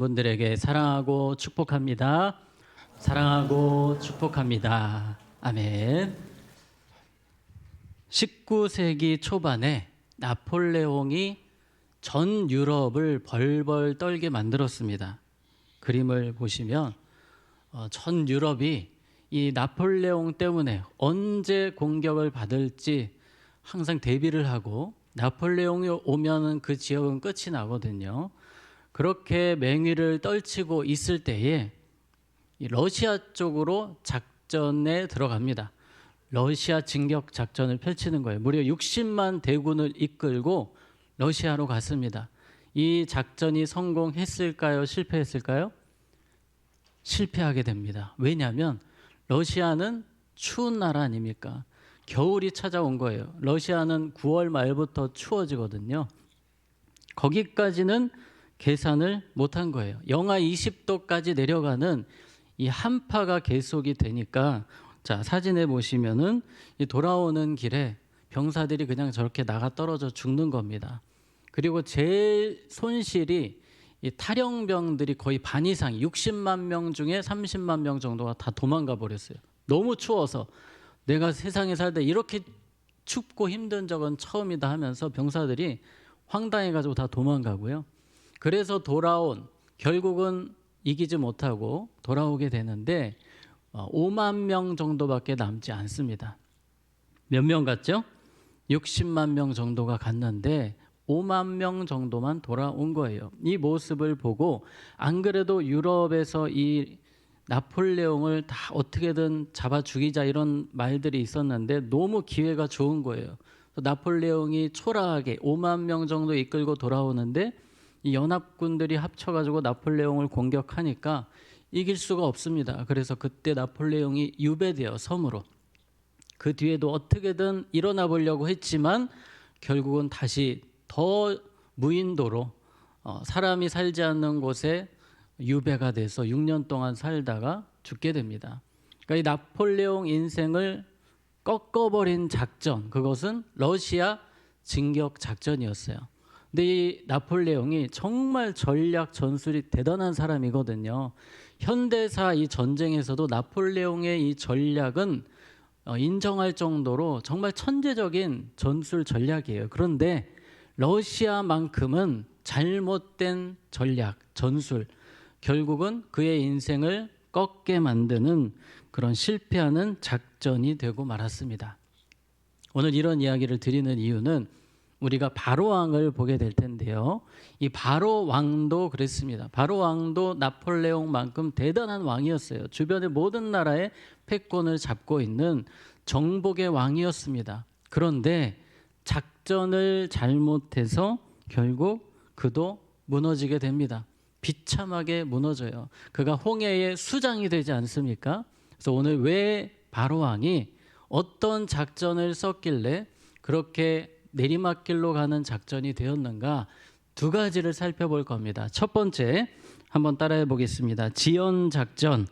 분들에게 사랑하고 축복합니다. 사랑하고 축복합니다. 아멘. 19세기 초반에 나폴레옹이 전 유럽을 벌벌 떨게 만들었습니다. 그림을 보시면 전 유럽이 이 나폴레옹 때문에 언제 공격을 받을지 항상 대비를 하고, 나폴레옹이 오면 그 지역은 끝이 나거든요. 그렇게 맹위를 떨치고 있을 때에 러시아 쪽으로 작전에 들어갑니다. 러시아 진격 작전을 펼치는 거예요. 무려 60만 대군을 이끌고 러시아로 갔습니다. 이 작전이 성공했을까요? 실패했을까요? 실패하게 됩니다. 왜냐하면 러시아는 추운 나라 아닙니까? 겨울이 찾아온 거예요. 러시아는 9월 말부터 추워지거든요. 거기까지는 계산을 못한 거예요. 영하 20도까지 내려가는 이 한파가 계속이 되니까, 자, 사진에 보시면은 이 돌아오는 길에 병사들이 그냥 저렇게 나가 떨어져 죽는 겁니다. 그리고 제일 손실이 이 탈영병들이 거의 반 이상, 60만 명 중에 30만 명 정도가 다 도망가 버렸어요. 너무 추워서. 내가 세상에 살다 이렇게 춥고 힘든 적은 처음이다 하면서 병사들이 황당해가지고 다 도망가고요. 그래서 결국은 이기지 못하고 돌아오게 되는데 5만 명 정도밖에 남지 않습니다. 몇 명 갔죠? 60만 명 정도가 갔는데 5만 명 정도만 돌아온 거예요. 이 모습을 보고 안 그래도 유럽에서 이 나폴레옹을 다 어떻게든 잡아 죽이자 이런 말들이 있었는데 너무 기회가 좋은 거예요. 나폴레옹이 초라하게 5만 명 정도 이끌고 돌아오는데 이 연합군들이 합쳐가지고 나폴레옹을 공격하니까 이길 수가 없습니다. 그래서 그때 나폴레옹이 유배되어 섬으로, 그 뒤에도 어떻게든 일어나 보려고 했지만 결국은 다시 더 무인도로 사람이 살지 않는 곳에 유배가 돼서 6년 동안 살다가 죽게 됩니다. 그러니까 이 나폴레옹 인생을 꺾어버린 작전, 그것은 러시아 진격 작전이었어요. 근데 이 나폴레옹이 정말 전략 전술이 대단한 사람이거든요. 현대사 이 전쟁에서도 나폴레옹의 이 전략은 인정할 정도로 정말 천재적인 전술 전략이에요. 그런데 러시아만큼은 잘못된 전략, 전술, 결국은 그의 인생을 꺾게 만드는 그런 실패하는 작전이 되고 말았습니다. 오늘 이런 이야기를 드리는 이유는 우리가 바로 왕을 보게 될 텐데요. 이 바로 왕도 그랬습니다. 바로 왕도 나폴레옹만큼 대단한 왕이었어요. 주변의 모든 나라의 패권을 잡고 있는 정복의 왕이었습니다. 그런데 작전을 잘못해서 결국 그도 무너지게 됩니다. 비참하게 무너져요. 그가 홍해의 수장이 되지 않습니까? 그래서 오늘 왜 바로 왕이 어떤 작전을 썼길래 그렇게 내리막길로 가는 작전이 되었는가, 두 가지를 살펴볼 겁니다. 첫 번째, 한번 따라해 보겠습니다. 지연 작전.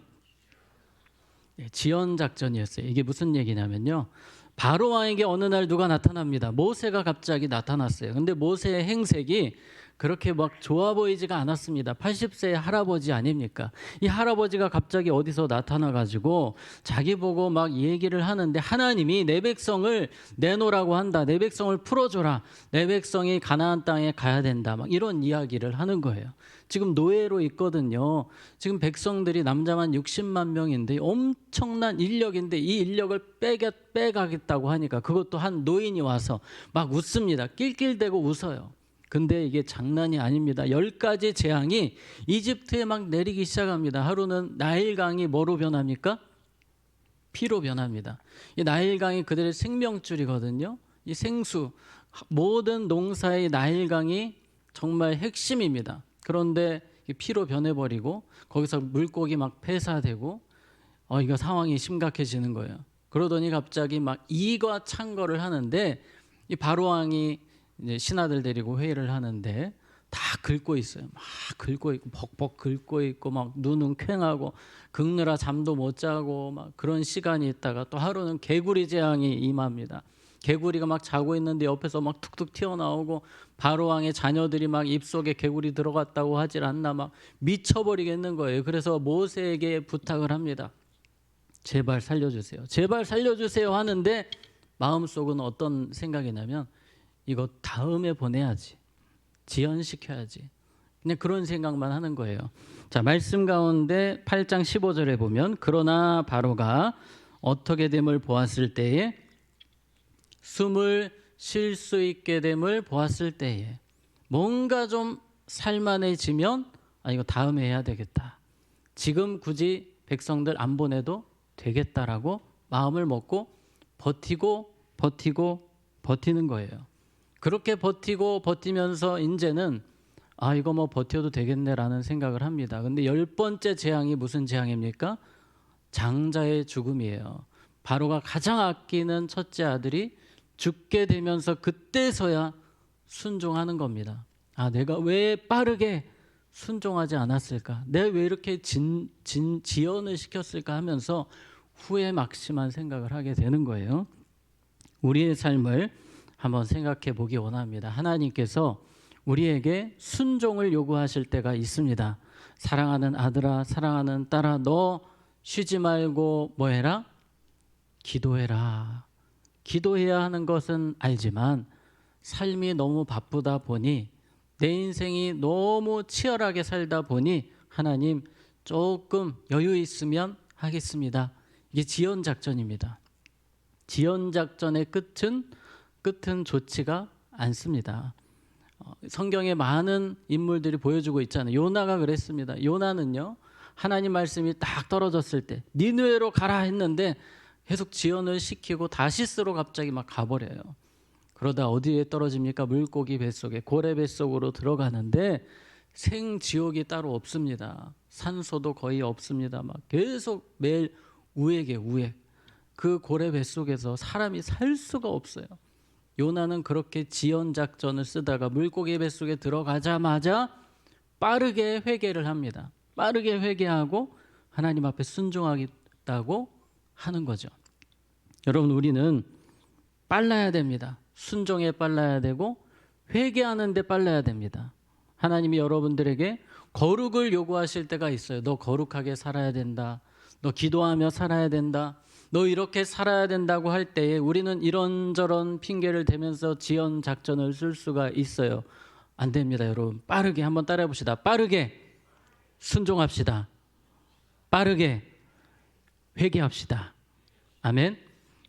지연 작전이었어요. 이게 무슨 얘기냐면요, 바로 왕에게 어느 날 누가 나타납니다. 모세가 갑자기 나타났어요. 근데 모세의 행색이 그렇게 막 좋아 보이지가 않았습니다. 80세의 할아버지 아닙니까? 이 할아버지가 갑자기 어디서 나타나가지고 자기 보고 막 얘기를 하는데, 하나님이 내 백성을 내놓으라고 한다. 내 백성을 풀어줘라. 내 백성이 가나안 땅에 가야 된다. 막 이런 이야기를 하는 거예요. 지금 노예로 있거든요. 지금 백성들이 남자만 60만 명인데 엄청난 인력인데 이 인력을 빼가겠다고 하니까 그것도 한 노인이 와서 막 웃습니다. 낄낄대고 웃어요. 근데 이게 장난이 아닙니다. 10가지 재앙이 이집트에 막 내리기 시작합니다. 하루는 나일강이 뭐로 변합니까? 피로 변합니다. 이 나일강이 그들의 생명줄이거든요. 이 생수, 모든 농사의 나일강이 정말 핵심입니다. 그런데 피로 변해버리고 거기서 물고기 막 폐사되고 이거 상황이 심각해지는 거예요. 그러더니 갑자기 막 이과 창거를 하는데, 이 바로왕이 이제 신하들 데리고 회의를 하는데 다 긁고 있어요. 막 긁고 있고 벅벅 긁고 있고 막 눈은 퀭하고 긁느라 잠도 못 자고 막 그런 시간이 있다가 또 하루는 개구리 재앙이 임합니다. 개구리가 막 자고 있는데 옆에서 막 툭툭 튀어나오고 바로 왕의 자녀들이 막 입속에 개구리 들어갔다고 하질 않나 막 미쳐버리겠는 거예요. 그래서 모세에게 부탁을 합니다. 제발 살려주세요. 제발 살려주세요 하는데 마음속은 어떤 생각이 나면 이거 다음에 보내야지. 지연시켜야지. 그냥 그런 생각만 하는 거예요. 자, 말씀 가운데 8장 15절에 보면 그러나 바로가 어떻게 됨을 보았을 때에 숨을 쉴 수 있게 됨을 보았을 때에 뭔가 좀 살만해지면 이거 다음에 해야 되겠다. 지금 굳이 백성들 안 보내도 되겠다라고 마음을 먹고 버티는 거예요. 그렇게 버티면서 이제는 이거 뭐 버텨도 되겠네라는 생각을 합니다. 근데 10번째 재앙이 무슨 재앙입니까? 장자의 죽음이에요. 바로가 가장 아끼는 첫째 아들이 죽게 되면서 그때서야 순종하는 겁니다. 내가 왜 빠르게 순종하지 않았을까? 내가 왜 이렇게 지연을 시켰을까 하면서 후회 막심한 생각을 하게 되는 거예요. 우리의 삶을 한번 생각해 보기 원합니다. 하나님께서 우리에게 순종을 요구하실 때가 있습니다. 사랑하는 아들아, 사랑하는 딸아, 너 쉬지 말고 뭐 해라? 기도해라. 기도해야 하는 것은 알지만 삶이 너무 바쁘다 보니 내 인생이 너무 치열하게 살다 보니 하나님 조금 여유 있으면 하겠습니다. 이게 지연작전입니다. 지연작전의 끝은 좋지가 않습니다. 성경에 많은 인물들이 보여주고 있잖아요. 요나가 그랬습니다. 요나는요, 하나님 말씀이 딱 떨어졌을 때 니느웨로 가라 했는데 계속 지연을 시키고 다시스로 갑자기 막 가버려요. 그러다 어디에 떨어집니까? 물고기 뱃속에, 고래 뱃속으로 들어가는데 생지옥이 따로 없습니다. 산소도 거의 없습니다. 막 계속 매일 우액. 그 고래 뱃속에서 사람이 살 수가 없어요. 요나는 그렇게 지연작전을 쓰다가 물고기 뱃속에 들어가자마자 빠르게 회개를 합니다. 빠르게 회개하고 하나님 앞에 순종하겠다고 하는 거죠. 여러분, 우리는 빨라야 됩니다. 순종에 빨라야 되고 회개하는 데 빨라야 됩니다. 하나님이 여러분들에게 거룩을 요구하실 때가 있어요. 너 거룩하게 살아야 된다. 너 기도하며 살아야 된다. 너 이렇게 살아야 된다고 할 때에 우리는 이런저런 핑계를 대면서 지연 작전을 쓸 수가 있어요. 안 됩니다, 여러분. 빠르게 한번 따라해 봅시다. 빠르게 순종합시다. 빠르게 회개합시다. 아멘.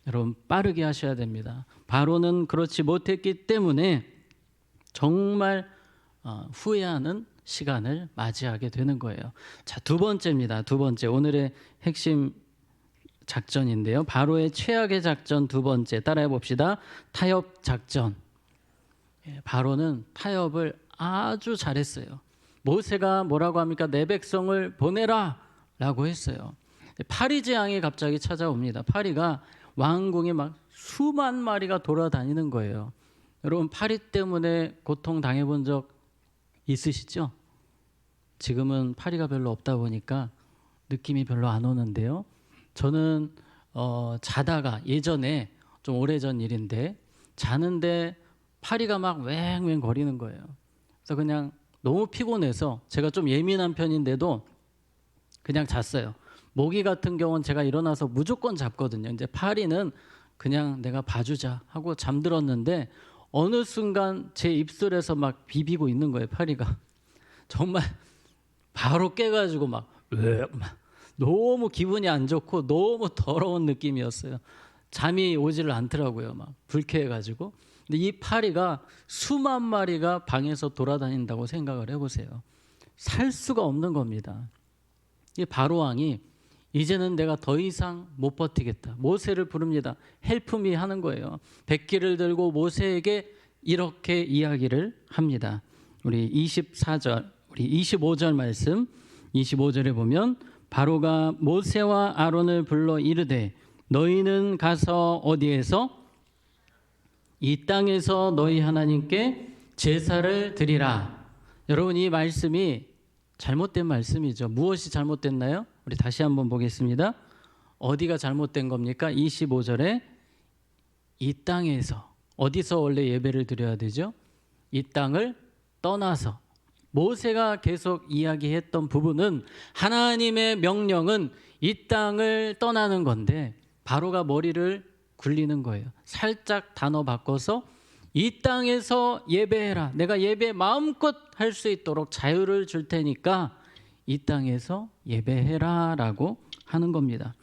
여러분, 빠르게 하셔야 됩니다. 바로는 그렇지 못했기 때문에 정말 후회하는 시간을 맞이하게 되는 거예요. 자, 두 번째입니다. 두 번째, 오늘의 핵심 작전인데요. 바로의 최악의 작전 두 번째, 따라해 봅시다. 타협 작전. 바로는 타협을 아주 잘했어요. 모세가 뭐라고 합니까? 내 백성을 보내라 라고 했어요. 파리 재앙이 갑자기 찾아옵니다. 파리가 왕궁에 막 수만 마리가 돌아다니는 거예요. 여러분, 파리 때문에 고통 당해본 적 있으시죠? 지금은 파리가 별로 없다 보니까 느낌이 별로 안 오는데요. 저는 자다가 예전에 좀 오래전 일인데 자는데 파리가 막 웽웽 거리는 거예요. 그래서 그냥 너무 피곤해서 제가 좀 예민한 편인데도 그냥 잤어요. 모기 같은 경우는 제가 일어나서 무조건 잡거든요. 이제 파리는 그냥 내가 봐주자 하고 잠들었는데 어느 순간 제 입술에서 막 비비고 있는 거예요. 파리가. 정말 바로 깨가지고 막 너무 기분이 안 좋고 너무 더러운 느낌이었어요. 잠이 오지를 않더라고요. 막 불쾌해가지고. 근데 이 파리가 수만 마리가 방에서 돌아다닌다고 생각을 해보세요. 살 수가 없는 겁니다. 이 바로 왕이 이제는 내가 더 이상 못 버티겠다. 모세를 부릅니다. 헬프미 하는 거예요. 백기를 들고 모세에게 이렇게 이야기를 합니다. 우리 25절 말씀 25절에 보면 바로가 모세와 아론을 불러 이르되 너희는 가서 어디에서 이 땅에서 너희 하나님께 제사를 드리라. 여러분, 이 말씀이 잘못된 말씀이죠. 무엇이 잘못됐나요? 우리 다시 한번 보겠습니다. 어디가 잘못된 겁니까? 25절에 이 땅에서, 어디서 원래 예배를 드려야 되죠? 이 땅을 떠나서. 모세가 계속 이야기했던 부분은 하나님의 명령은 이 땅을 떠나는 건데 바로가 머리를 굴리는 거예요. 살짝 단어 바꿔서 이 땅에서 예배해라. 내가 예배 마음껏 할 수 있도록 자유를 줄 테니까 이 땅에서 예배해라 라고 하는 겁니다.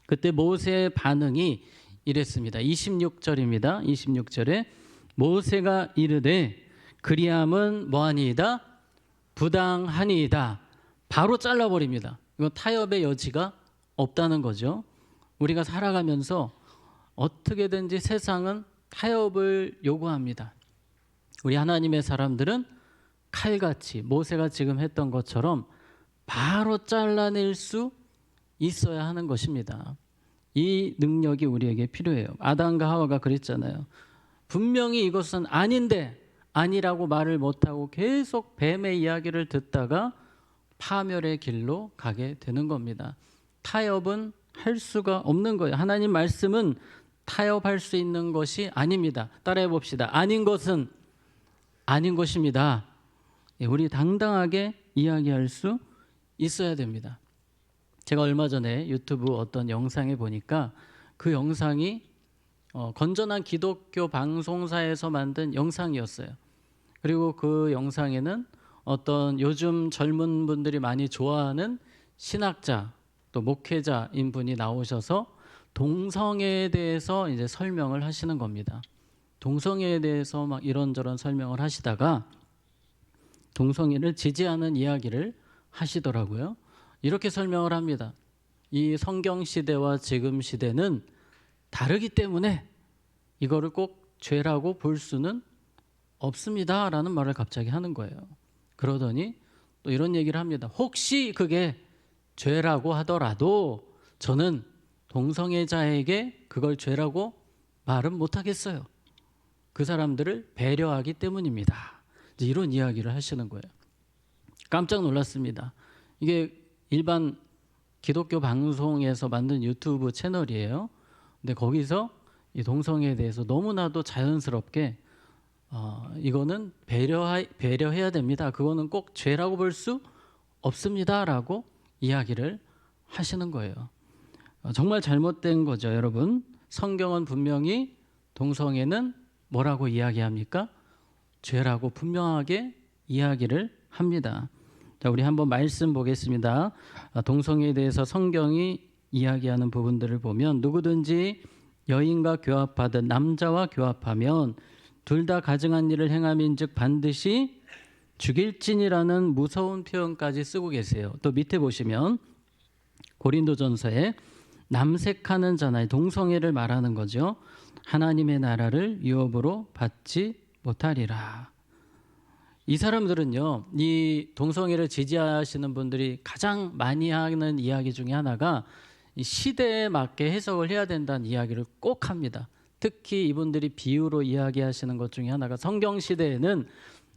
그때 모세의 반응이 이랬습니다. 26절입니다. 26절에 모세가 이르되 그리함은 뭐하니이다? 부당하니이다. 바로 잘라버립니다. 이건 타협의 여지가 없다는 거죠. 우리가 살아가면서 어떻게든지 세상은 타협을 요구합니다. 우리 하나님의 사람들은 칼같이 모세가 지금 했던 것처럼 바로 잘라낼 수 있어야 하는 것입니다. 이 능력이 우리에게 필요해요. 아담과 하와가 그랬잖아요. 분명히 이것은 아닌데 아니라고 말을 못하고 계속 뱀의 이야기를 듣다가 파멸의 길로 가게 되는 겁니다. 타협은 할 수가 없는 거예요. 하나님 말씀은 타협할 수 있는 것이 아닙니다. 따라해 봅시다. 아닌 것은 아닌 것입니다. 우리 당당하게 이야기할 수 있어야 됩니다. 제가 얼마 전에 유튜브 어떤 영상에 보니까 그 영상이 건전한 기독교 방송사에서 만든 영상이었어요. 그리고 그 영상에는 어떤 요즘 젊은 분들이 많이 좋아하는 신학자 또 목회자인 분이 나오셔서 동성애에 대해서 이제 설명을 하시는 겁니다. 동성애에 대해서 막 이런저런 설명을 하시다가 동성애를 지지하는 이야기를 하시더라고요. 이렇게 설명을 합니다. 이 성경 시대와 지금 시대는 다르기 때문에 이거를 꼭 죄라고 볼 수는 없습니다 라는 말을 갑자기 하는 거예요. 그러더니 또 이런 얘기를 합니다. 혹시 그게 죄라고 하더라도 저는 동성애자에게 그걸 죄라고 말은 못하겠어요. 그 사람들을 배려하기 때문입니다. 이런 이야기를 하시는 거예요. 깜짝 놀랐습니다. 이게 일반 기독교 방송에서 만든 유튜브 채널이에요. 근데 거기서 이 동성애에 대해서 너무나도 자연스럽게 이거는 배려해야 됩니다. 그거는 꼭 죄라고 볼 수 없습니다라고 이야기를 하시는 거예요. 정말 잘못된 거죠, 여러분. 성경은 분명히 동성애는 뭐라고 이야기합니까? 죄라고 분명하게 이야기를 합니다. 자, 우리 한번 말씀 보겠습니다. 동성애에 대해서 성경이 이야기하는 부분들을 보면 누구든지 여인과 교합하든 남자와 교합하면 둘 다 가증한 일을 행함인즉 반드시 죽일진이라는 무서운 표현까지 쓰고 계세요. 또 밑에 보시면 고린도전서에 남색하는 자나 동성애를 말하는 거죠. 하나님의 나라를 유업으로 받지 못하리라. 이 사람들은요, 이 동성애를 지지하시는 분들이 가장 많이 하는 이야기 중에 하나가 이 시대에 맞게 해석을 해야 된다는 이야기를 꼭 합니다. 특히 이분들이 비유로 이야기하시는 것 중에 하나가 성경 시대에는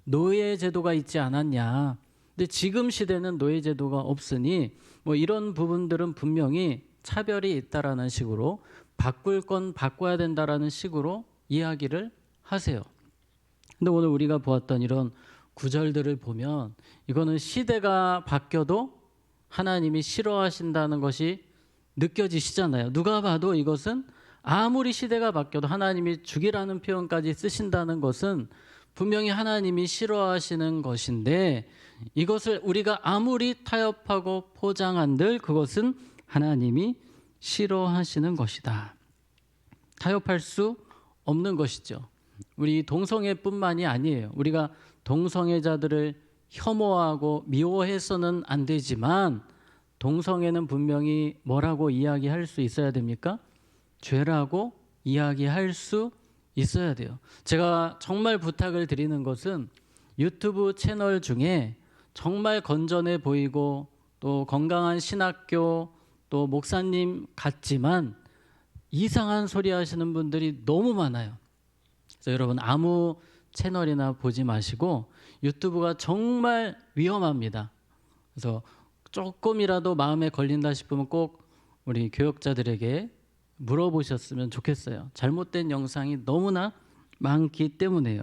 노예 제도가 있지 않았냐. 근데 지금 시대는 노예 제도가 없으니 뭐 이런 부분들은 분명히 차별이 있다라는 식으로 바꿀 건 바꿔야 된다라는 식으로 이야기를 하세요. 근데 오늘 우리가 보았던 이런 구절들을 보면 이거는 시대가 바뀌어도 하나님이 싫어하신다는 것이 느껴지시잖아요. 누가 봐도 이것은 아무리 시대가 바뀌어도 하나님이 죽이라는 표현까지 쓰신다는 것은 분명히 하나님이 싫어하시는 것인데 이것을 우리가 아무리 타협하고 포장한들 그것은 하나님이 싫어하시는 것이다. 타협할 수 없는 것이죠. 우리 동성애뿐만이 아니에요. 우리가 동성애자들을 혐오하고 미워해서는 안 되지만 동성애는 분명히 뭐라고 이야기할 수 있어야 됩니까? 죄라고 이야기할 수 있어야 돼요. 제가 정말 부탁을 드리는 것은 유튜브 채널 중에 정말 건전해 보이고 또 건강한 신학교 또 목사님 같지만 이상한 소리 하시는 분들이 너무 많아요. 그래서 여러분 아무 채널이나 보지 마시고 유튜브가 정말 위험합니다. 그래서 조금이라도 마음에 걸린다 싶으면 꼭 우리 교역자들에게 물어보셨으면 좋겠어요. 잘못된 영상이 너무나 많기 때문에요.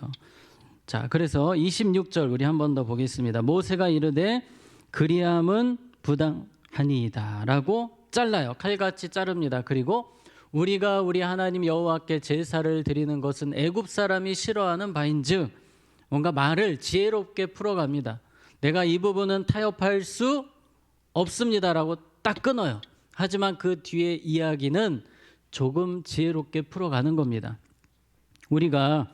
자, 그래서 26절 우리 한 번 더 보겠습니다. 모세가 이르되 그리함은 부당하니이다라고 잘라요. 칼같이 자릅니다. 그리고 우리가 우리 하나님 여호와께 제사를 드리는 것은 애굽 사람이 싫어하는 바인즉, 뭔가 말을 지혜롭게 풀어갑니다. 내가 이 부분은 타협할 수 없습니다라고 딱 끊어요. 하지만 그 뒤에 이야기는 조금 지혜롭게 풀어가는 겁니다. 우리가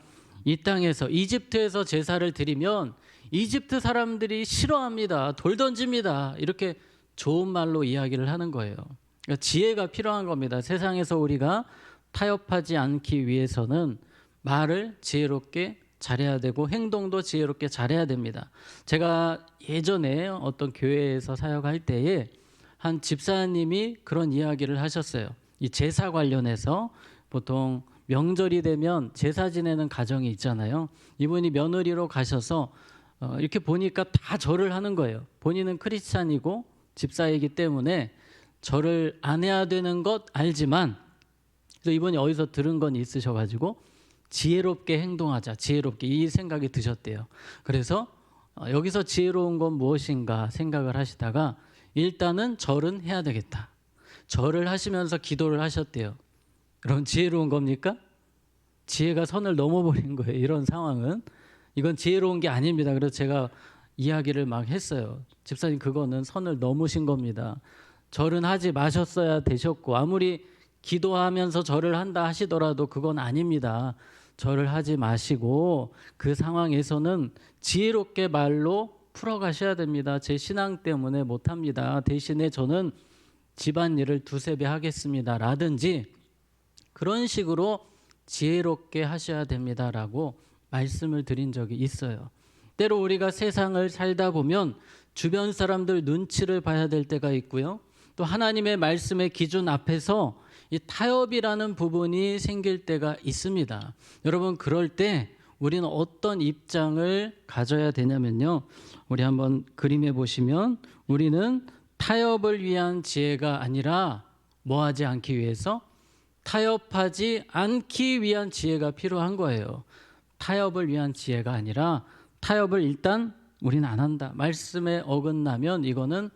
이 땅에서 이집트에서 제사를 드리면 이집트 사람들이 싫어합니다. 돌 던집니다. 이렇게 좋은 말로 이야기를 하는 거예요. 그러니까 지혜가 필요한 겁니다. 세상에서 우리가 타협하지 않기 위해서는 말을 지혜롭게 잘해야 되고 행동도 지혜롭게 잘해야 됩니다. 제가 예전에 어떤 교회에서 사역할 때에 한 집사님이 그런 이야기를 하셨어요. 이 제사 관련해서 보통 명절이 되면 제사 지내는 가정이 있잖아요. 이분이 며느리로 가셔서 이렇게 보니까 다 절을 하는 거예요. 본인은 크리스찬이고 집사이기 때문에 절을 안 해야 되는 것 알지만, 그래서 이분이 어디서 들은 건 있으셔가지고 지혜롭게 행동하자, 지혜롭게, 이 생각이 드셨대요. 그래서 여기서 지혜로운 건 무엇인가 생각을 하시다가 일단은 절은 해야 되겠다. 절을 하시면서 기도를 하셨대요. 그럼 지혜로운 겁니까? 지혜가 선을 넘어버린 거예요. 이런 상황은 이건 지혜로운 게 아닙니다. 그래서 제가 이야기를 막 했어요. 집사님, 그거는 선을 넘으신 겁니다. 절은 하지 마셨어야 되셨고, 아무리 기도하면서 절을 한다 하시더라도 그건 아닙니다. 절을 하지 마시고 그 상황에서는 지혜롭게 말로 풀어가셔야 됩니다. 제 신앙 때문에 못합니다. 대신에 저는 집안일을 두세 배 하겠습니다. 라든지 그런 식으로 지혜롭게 하셔야 됩니다라고 말씀을 드린 적이 있어요. 때로 우리가 세상을 살다 보면 주변 사람들 눈치를 봐야 될 때가 있고요. 또 하나님의 말씀의 기준 앞에서 이 타협이라는 부분이 생길 때가 있습니다. 여러분, 그럴 때 우리는 어떤 입장을 가져야 되냐면요. 우리 한번 그림에 보시면 우리는 타협을 위한 지혜가 아니라 뭐 하지 않기 위해서? 타협하지 않기 위한 지혜가 필요한 거예요. 타협을 위한 지혜가 아니라 타협을 일단 우리는 안 한다. 말씀에 어긋나면 이거는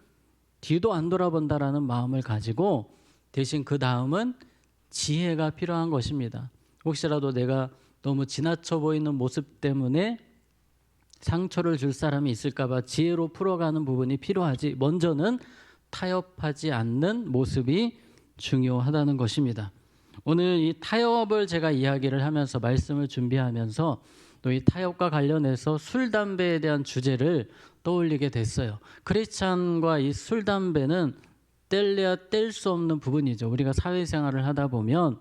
뒤도 안 돌아본다라는 마음을 가지고 대신 그 다음은 지혜가 필요한 것입니다. 혹시라도 내가 너무 지나쳐 보이는 모습 때문에 상처를 줄 사람이 있을까 봐 지혜로 풀어가는 부분이 필요하지, 먼저는 타협하지 않는 모습이 중요하다는 것입니다. 오늘 이 타협을 제가 이야기를 하면서 말씀을 준비하면서 또 이 타협과 관련해서 술, 담배에 대한 주제를 떠올리게 됐어요. 크리스찬과 이 술, 담배는 뗄래야 뗄 수 없는 부분이죠. 우리가 사회생활을 하다 보면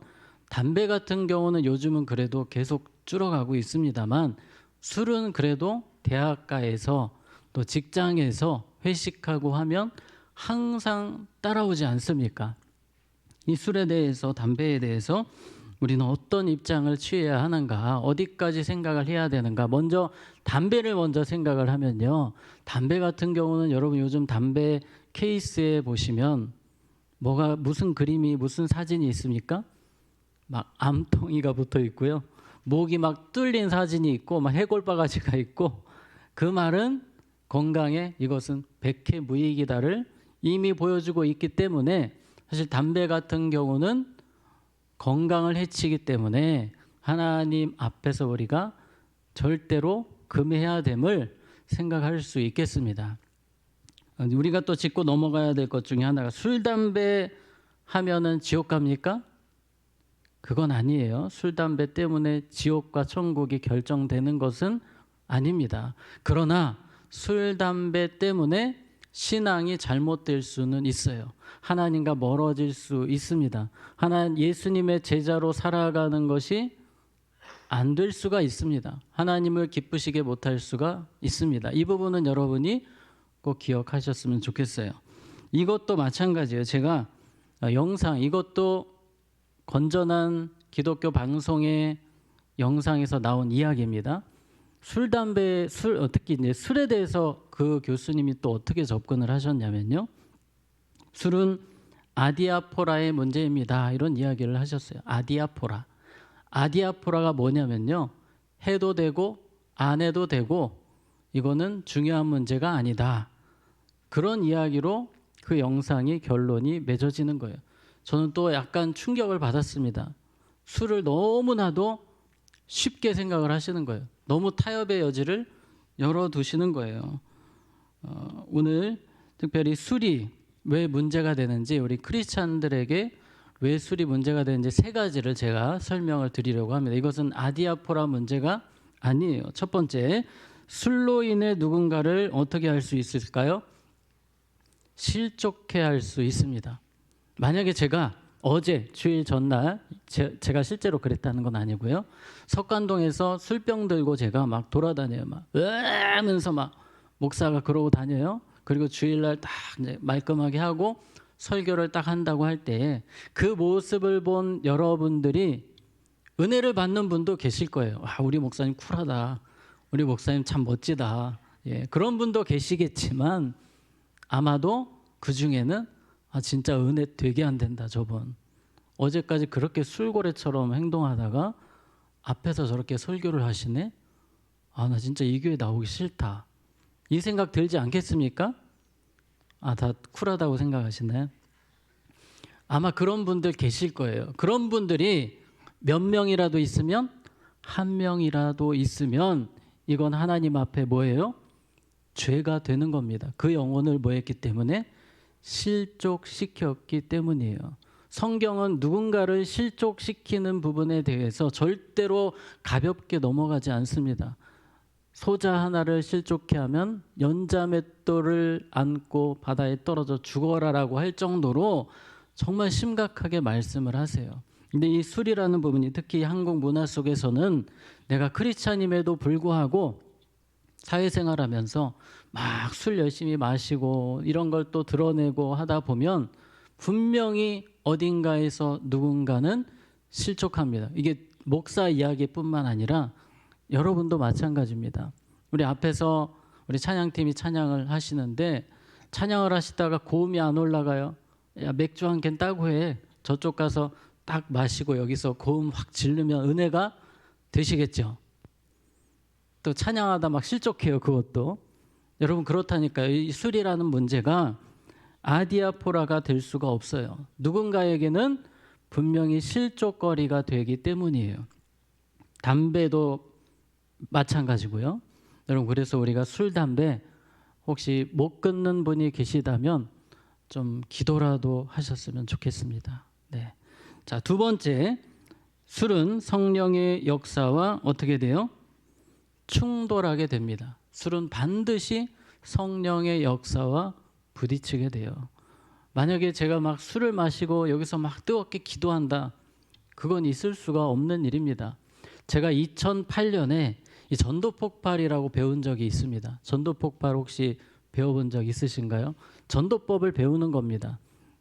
담배 같은 경우는 요즘은 그래도 계속 줄어가고 있습니다만 술은 그래도 대학가에서 또 직장에서 회식하고 하면 항상 따라오지 않습니까? 이 술에 대해서, 담배에 대해서 우리는 어떤 입장을 취해야 하는가, 어디까지 생각을 해야 되는가. 먼저 담배를 먼저 생각을 하면요, 담배 같은 경우는 여러분 요즘 담배 케이스에 보시면 뭐가, 무슨 그림이, 무슨 사진이 있습니까? 막 암통이가 붙어 있고요, 목이 막 뚫린 사진이 있고, 막 해골바가지가 있고, 그 말은 건강에 이것은 백해무익이다를 이미 보여주고 있기 때문에 사실 담배 같은 경우는 건강을 해치기 때문에 하나님 앞에서 우리가 절대로 금해야 됨을 생각할 수 있겠습니다. 우리가 또 짚고 넘어가야 될 것 중에 하나가, 술, 담배 하면은 지옥 갑니까? 그건 아니에요. 술, 담배 때문에 지옥과 천국이 결정되는 것은 아닙니다. 그러나 술, 담배 때문에 신앙이 잘못될 수는 있어요. 하나님과 멀어질 수 있습니다. 예수님의 제자로 살아가는 것이 안 될 수가 있습니다. 하나님을 기쁘시게 못할 수가 있습니다. 이 부분은 여러분이 꼭 기억하셨으면 좋겠어요. 이것도 마찬가지예요. 제가 영상, 이것도 건전한 기독교 방송의 영상에서 나온 이야기입니다. 술, 담배, 특히 이제 술에 대해서 그 교수님이 또 어떻게 접근을 하셨냐면요, 술은 아디아포라의 문제입니다. 이런 이야기를 하셨어요. 아디아포라. 아디아포라가 뭐냐면요. 해도 되고 안 해도 되고 이거는 중요한 문제가 아니다. 그런 이야기로 그 영상이 결론이 맺어지는 거예요. 저는 또 약간 충격을 받았습니다. 술을 너무나도 쉽게 생각을 하시는 거예요. 너무 타협의 여지를 열어두시는 거예요. 오늘 특별히 술이 왜 문제가 되는지, 우리 크리스찬들에게 왜 술이 문제가 되는지 세 가지를 제가 설명을 드리려고 합니다. 이것은 아디아포라 문제가 아니에요. 첫 번째, 술로 인해 누군가를 어떻게 할 수 있을까요? 실족해 할 수 있습니다. 만약에 제가 어제 주일 전날 제가 실제로 그랬다는 건 아니고요. 석관동에서 술병 들고 제가 막 돌아다녀요. 막 으면서 막 목사가 그러고 다녀요. 그리고 주일날 딱 이제 말끔하게 하고 설교를 딱 한다고 할 때 그 모습을 본 여러분들이 은혜를 받는 분도 계실 거예요. 아, 우리 목사님 쿨하다. 우리 목사님 참 멋지다. 예, 그런 분도 계시겠지만 아마도 그 중에는 아, 진짜 은혜 되게 안 된다 저분. 어제까지 그렇게 술고래처럼 행동하다가 앞에서 저렇게 설교를 하시네. 아, 나 진짜 이 교회 나오기 싫다. 이 생각 들지 않겠습니까? 아, 다 쿨하다고 생각하시나요? 아마 그런 분들 계실 거예요. 그런 분들이 몇 명이라도 있으면, 한 명이라도 있으면 이건 하나님 앞에 뭐예요? 죄가 되는 겁니다. 그 영혼을 뭐 했기 때문에? 실족시켰기 때문이에요. 성경은 누군가를 실족시키는 부분에 대해서 절대로 가볍게 넘어가지 않습니다. 소자 하나를 실족해 하면 연자맷돌을 안고 바다에 떨어져 죽어라라고 할 정도로 정말 심각하게 말씀을 하세요. 근데 이 술이라는 부분이 특히 한국 문화 속에서는 내가 크리스찬임에도 불구하고 사회생활하면서 막 술 열심히 마시고 이런 걸 또 드러내고 하다 보면 분명히 어딘가에서 누군가는 실족합니다. 이게 목사 이야기뿐만 아니라 여러분도 마찬가지입니다. 우리 앞에서 우리 찬양팀이 찬양을 하시는데 찬양을 하시다가 고음이 안 올라가요. 야, 맥주 한 캔 따고 해. 저쪽 가서 딱 마시고 여기서 고음 확 지르면 은혜가 되시겠죠. 또 찬양하다 막 실족해요. 그것도. 여러분 그렇다니까요. 이 술이라는 문제가 아디아포라가 될 수가 없어요. 누군가에게는 분명히 실족거리가 되기 때문이에요. 담배도 마찬가지고요. 여러분 그래서 우리가 술, 담배 혹시 못 끊는 분이 계시다면 좀 기도라도 하셨으면 좋겠습니다. 네. 자, 두 번째, 술은 성령의 역사와 어떻게 돼요? 충돌하게 됩니다. 술은 반드시 성령의 역사와 부딪히게 돼요. 만약에 제가 막 술을 마시고 여기서 막 뜨겁게 기도한다. 그건 있을 수가 없는 일입니다. 제가 2008년에 이 전도폭발이라고 배운 적이 있습니다. 전도폭발 혹시 배워본 적 있으신가요? 전도법을 배우는 겁니다.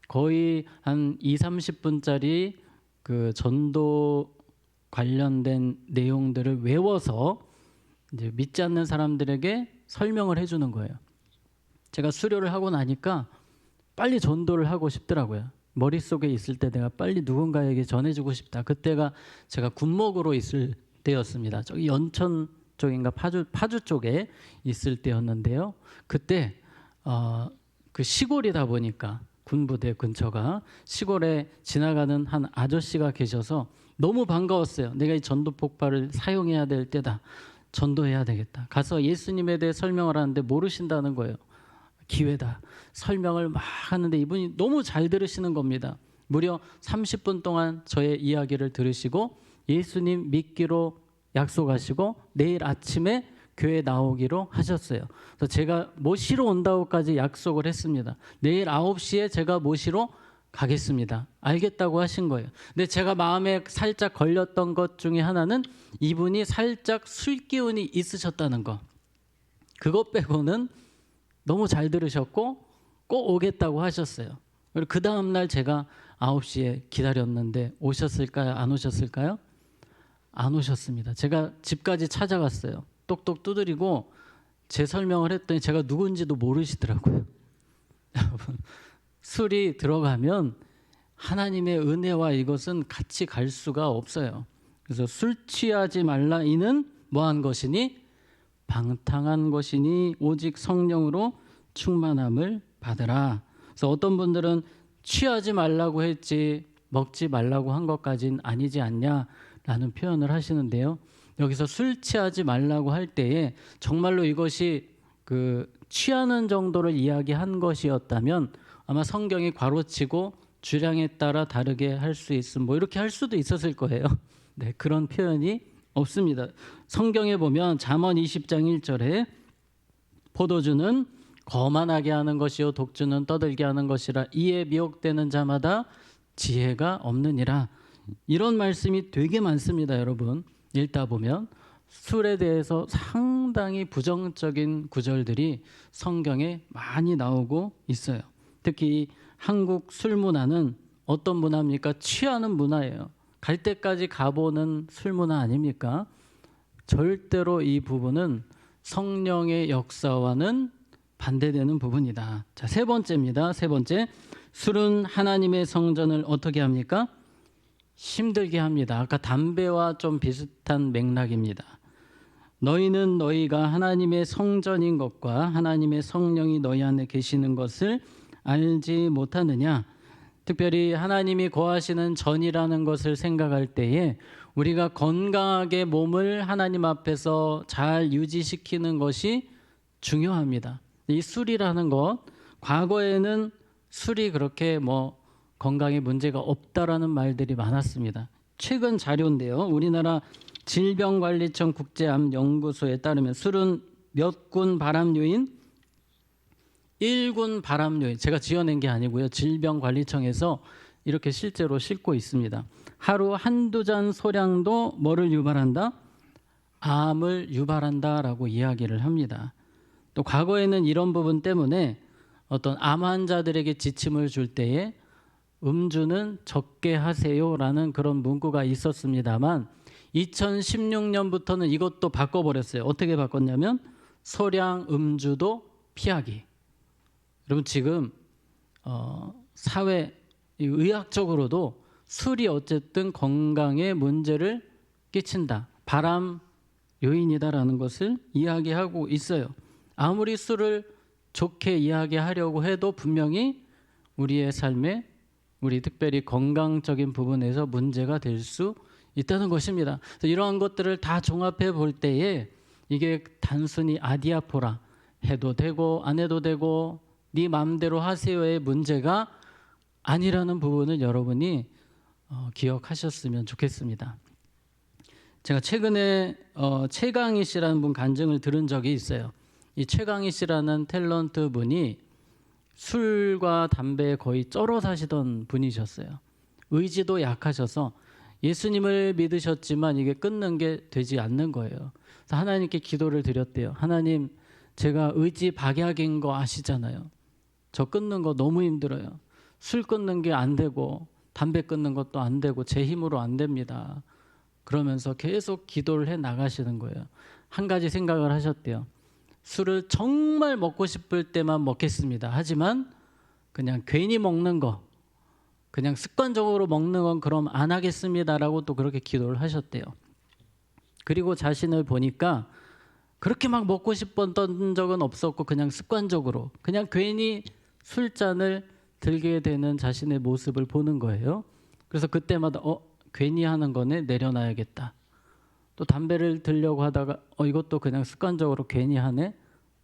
거의 한 20-30분짜리 그 전도 관련된 내용들을 외워서 이제 믿지 않는 사람들에게 설명을 해주는 거예요. 제가 수료를 하고 나니까 빨리 전도를 하고 싶더라고요. 머릿속에 있을 때 내가 빨리 누군가에게 전해주고 싶다. 그때가 제가 군목으로 있을 때였습니다. 저기 연천 쪽인가 파주 쪽에 있을 때였는데요. 그때 그 시골이다 보니까 군부대 근처가 시골에 지나가는 한 아저씨가 계셔서 너무 반가웠어요. 내가 이 전도 폭발을 사용해야 될 때다. 전도해야 되겠다. 가서 예수님에 대해 설명을 하는데 모르신다는 거예요. 기회다. 설명을 막 하는데 이분이 너무 잘 들으시는 겁니다. 무려 30분 동안 저의 이야기를 들으시고 예수님 믿기로 약속하시고 내일 아침에 교회 나오기로 하셨어요. 그래서 제가 모시러 온다고까지 약속을 했습니다. 내일 9시에 제가 모시러 가겠습니다. 알겠다고 하신 거예요. 근데 제가 마음에 살짝 걸렸던 것 중에 하나는 이분이 살짝 술 기운이 있으셨다는 거. 그것 빼고는 너무 잘 들으셨고 꼭 오겠다고 하셨어요. 그리고 그 다음날 제가 9시에 기다렸는데 오셨을까요? 안 오셨을까요? 안 오셨습니다. 제가 집까지 찾아갔어요. 똑똑 두드리고 제 설명을 했더니 제가 누군지도 모르시더라고요. 여러분 술이 들어가면 하나님의 은혜와 이것은 같이 갈 수가 없어요. 그래서 술 취하지 말라 이는 뭐한 것이니 방탕한 것이니 오직 성령으로 충만함을 받으라. 그래서 어떤 분들은 취하지 말라고 했지 먹지 말라고 한 것까지는 아니지 않냐라는 표현을 하시는데요. 여기서 술 취하지 말라고 할 때에 정말로 이것이 그 취하는 정도를 이야기한 것이었다면 아마 성경이 괄호치고 주량에 따라 다르게 할 수 있음 뭐 이렇게 할 수도 있었을 거예요. 네, 그런 표현이 없습니다. 성경에 보면 잠언 20장 1절에 포도주는 거만하게 하는 것이요 독주는 떠들게 하는 것이라 이에 미혹되는 자마다 지혜가 없느니라. 이런 말씀이 되게 많습니다. 여러분 읽다 보면 술에 대해서 상당히 부정적인 구절들이 성경에 많이 나오고 있어요. 특히 한국 술 문화는 어떤 문화입니까? 취하는 문화예요. 갈 때까지 가보는 술 문화 아닙니까? 절대로 이 부분은 성령의 역사와는 반대되는 부분이다. 자, 세 번째입니다. 세 번째, 술은 하나님의 성전을 어떻게 합니까? 힘들게 합니다. 아까 담배와 좀 비슷한 맥락입니다. 너희는 너희가 하나님의 성전인 것과 하나님의 성령이 너희 안에 계시는 것을 알지 못하느냐? 특별히 하나님이 거하시는 전이라는 것을 생각할 때에 우리가 건강하게 몸을 하나님 앞에서 잘 유지시키는 것이 중요합니다. 이 술이라는 것, 과거에는 술이 그렇게 뭐 건강에 문제가 없다라는 말들이 많았습니다. 최근 자료인데요. 우리나라 질병관리청 국제암연구소에 따르면 술은 몇 군 발암요인? 1군 발암요인. 제가 지어낸 게 아니고요. 질병관리청에서 이렇게 실제로 싣고 있습니다. 하루 한두 잔 소량도 뭐를 유발한다? 암을 유발한다라고 이야기를 합니다. 또 과거에는 이런 부분 때문에 어떤 암 환자들에게 지침을 줄 때에 음주는 적게 하세요라는 그런 문구가 있었습니다만 2016년부터는 이것도 바꿔버렸어요. 어떻게 바꿨냐면 소량 음주도 피하기. 여러분 지금 사회 의학적으로도 술이 어쨌든 건강에 문제를 끼친다. 발암 요인이다라는 것을 이야기하고 있어요. 아무리 술을 좋게 이야기하려고 해도 분명히 우리의 삶에 우리 특별히 건강적인 부분에서 문제가 될 수 있다는 것입니다. 그래서 이러한 것들을 다 종합해 볼 때에 이게 단순히 아디아포라 해도 되고 안 해도 되고 네 마음대로 하세요의 문제가 아니라는 부분을 여러분이 기억하셨으면 좋겠습니다. 제가 최근에 최강희 씨라는 분 간증을 들은 적이 있어요. 이 최강희 씨라는 탤런트 분이 술과 담배에 거의 쩔어 사시던 분이셨어요. 의지도 약하셔서 예수님을 믿으셨지만 이게 끊는 게 되지 않는 거예요. 그래서 하나님께 기도를 드렸대요. 하나님, 제가 의지 박약인 거 아시잖아요. 저 끊는 거 너무 힘들어요. 술 끊는 게 안 되고 담배 끊는 것도 안 되고 제 힘으로 안 됩니다. 그러면서 계속 기도를 해 나가시는 거예요. 한 가지 생각을 하셨대요. 술을 정말 먹고 싶을 때만 먹겠습니다. 하지만 그냥 괜히 먹는 거, 그냥 습관적으로 먹는 건 그럼 안 하겠습니다라고 또 그렇게 기도를 하셨대요. 그리고 자신을 보니까 그렇게 막 먹고 싶었던 적은 없었고 그냥 습관적으로 그냥 괜히 술잔을 들게 되는 자신의 모습을 보는 거예요. 그래서 그때마다 괜히 하는 거네, 내려놔야겠다. 또 담배를 들려고 하다가 이것도 그냥 습관적으로 괜히 하네,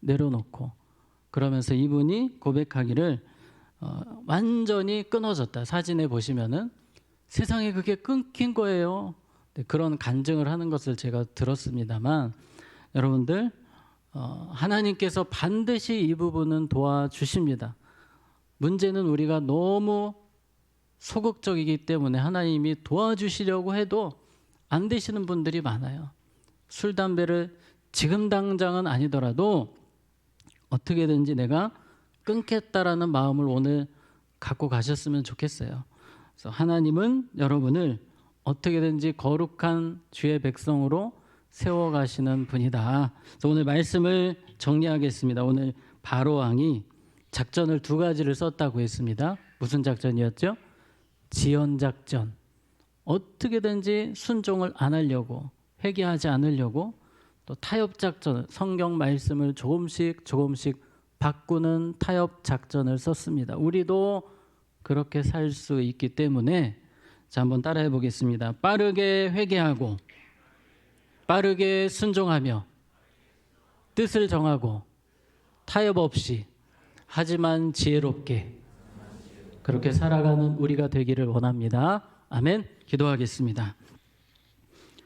내려놓고. 그러면서 이분이 고백하기를 완전히 끊어졌다. 사진에 보시면은 세상에 그게 끊긴 거예요. 네, 그런 간증을 하는 것을 제가 들었습니다만 여러분들 하나님께서 반드시 이 부분은 도와주십니다. 문제는 우리가 너무 소극적이기 때문에 하나님이 도와주시려고 해도 안 되시는 분들이 많아요. 술, 담배를 지금 당장은 아니더라도 어떻게든지 내가 끊겠다라는 마음을 오늘 갖고 가셨으면 좋겠어요. 그래서 하나님은 여러분을 어떻게든지 거룩한 주의 백성으로 세워가시는 분이다. 그래서 오늘 말씀을 정리하겠습니다. 오늘 바로 왕이 작전을 두 가지를 썼다고 했습니다. 무슨 작전이었죠? 지연 작전. 어떻게든지 순종을 안 하려고, 회개하지 않으려고, 또 타협 작전, 성경 말씀을 조금씩 바꾸는 타협 작전을 썼습니다. 우리도 그렇게 살 수 있기 때문에 자, 한번 따라해 보겠습니다. 빠르게 회개하고, 빠르게 순종하며, 뜻을 정하고, 타협 없이, 하지만 지혜롭게 그렇게 살아가는 우리가 되기를 원합니다. 아멘. 기도하겠습니다.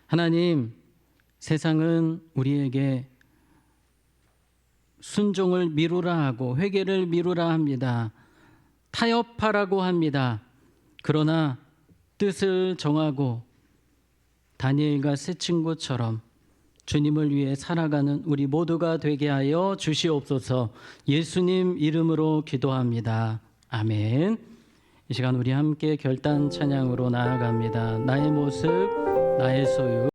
하나님, 세상은 우리에게 순종을 미루라 하고 회개를 미루라 합니다. 타협하라고 합니다. 그러나 뜻을 정하고 다니엘과 세 친구처럼 주님을 위해 살아가는 우리 모두가 되게 하여 주시옵소서. 예수님 이름으로 기도합니다. 아멘. 이 시간 우리 함께 결단 찬양으로 나아갑니다. 나의 모습, 나의 소유.